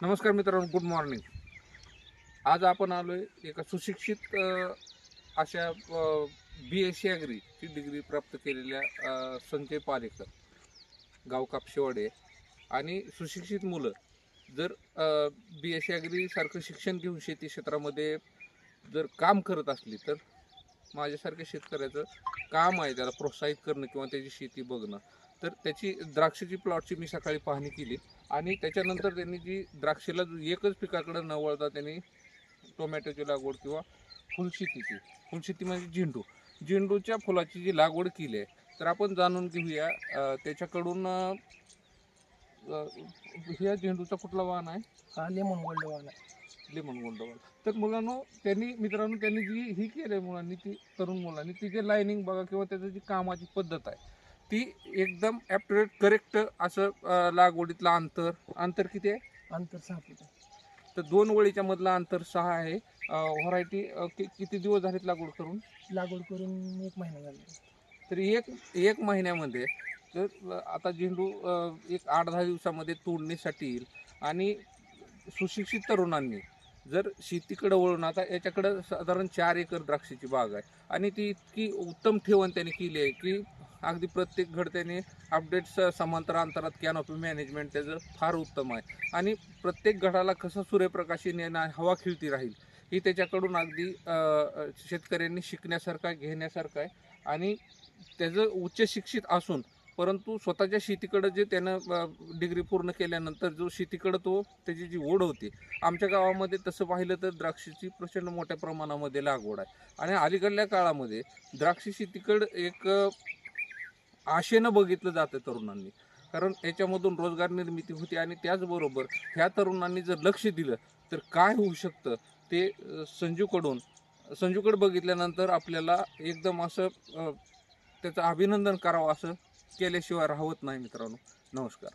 नमस्कार मित्रांनो, good morning. आज आपण आलोय एका सुशिक्षित अशा BSc ॲग्रीची डिग्री प्राप्त केलेल्या संजय पालेकर, गाव कापशेवाडे. आणि सुशिक्षित मुलं जर BSc ॲग्री सारखं शिक्षण घेऊन शेती क्षेत्रामध्ये जर काम करत असली तर माझ्यासारख्या शेतकऱ्याचं काम आहे त्याला प्रोत्साहित करणं किंवा त्याची शेती बघणं. तर त्याची द्राक्षाची प्लॉटची मी सकाळी पाहणी केली आणि त्याच्यानंतर त्यांनी जी द्राक्षेला एकच पिकाकडे न वळता त्यांनी टोमॅटोची लागवड किंवा फुलशेतीची, फुलशेती म्हणजे झेंडूच्या फुलाची जी लागवड केली आहे. तर आपण जाणून घेऊया त्याच्याकडून ह्या झेंडूचा कुठला वाण आहे? हा लेमन गोल्ड वाला. लेमन गोल्डवाला. तर मित्रांनो त्यांनी जी ही केली मुलांनी, ती तरुण मुलांनी ती जे लाईनिंग बघा किंवा त्याचं जी कामाची पद्धत आहे ती एकदम ॲप्युरेट करेक्ट असं. लागवडीतलं अंतर किती आहे? अंतर 6 फूट आहे. तर 2 वळीच्या मधलं अंतर 6 आहे. व्हरायटी किती दिवस झालेत लागवड करून? लागवड करून 1 महिना झाला. तर एक महिन्यामध्ये तर आता झेंडू एक 8-10 दिवसामध्ये तोडणीसाठी येईल. आणि सुशिक्षित तरुणांनी जर शेतीकडे वळून, आता याच्याकडं साधारण 4 एकर द्राक्षाची बाग आहे आणि ती इतकी उत्तम ठेवण त्याने केली आहे की अगदी प्रत्येक घड त्याने अपडेट्स समांतर अंतरात कॅनॉपी मॅनेजमेंट त्याचं फार उत्तम आहे. आणि प्रत्येक घडाला कसं सूर्यप्रकाशाने हवा खिळती राहील ही त्याच्याकडून अगदी शेतकऱ्यांनी शिकण्यासारखं घेण्यासारखं आहे. आणि त्याचं उच्च शिक्षित असून परंतु स्वतःच्या शेतीकडं जे त्यानं डिग्री पूर्ण केल्यानंतर जो शेतीकडं त्याची जी ओढ होती. आमच्या गावामध्ये तसं पाहिलं तर द्राक्षाची प्रचंड मोठ्या प्रमाणामध्ये लागवड आहे. आणि अलीकडल्या काळामध्ये द्राक्ष शेतीकडं एक आशेनं बघितलं जातं तरुणांनी, कारण याच्यामधून रोजगार निर्मिती होती. आणि त्याचबरोबर ह्या तरुणांनी जर लक्ष दिलं तर काय होऊ शकतं ते संजूकडं बघितल्यानंतर आपल्याला एकदम असं त्याचं अभिनंदन करावं असं केल्याशिवाय राहत नाही मित्रांनो. नमस्कार.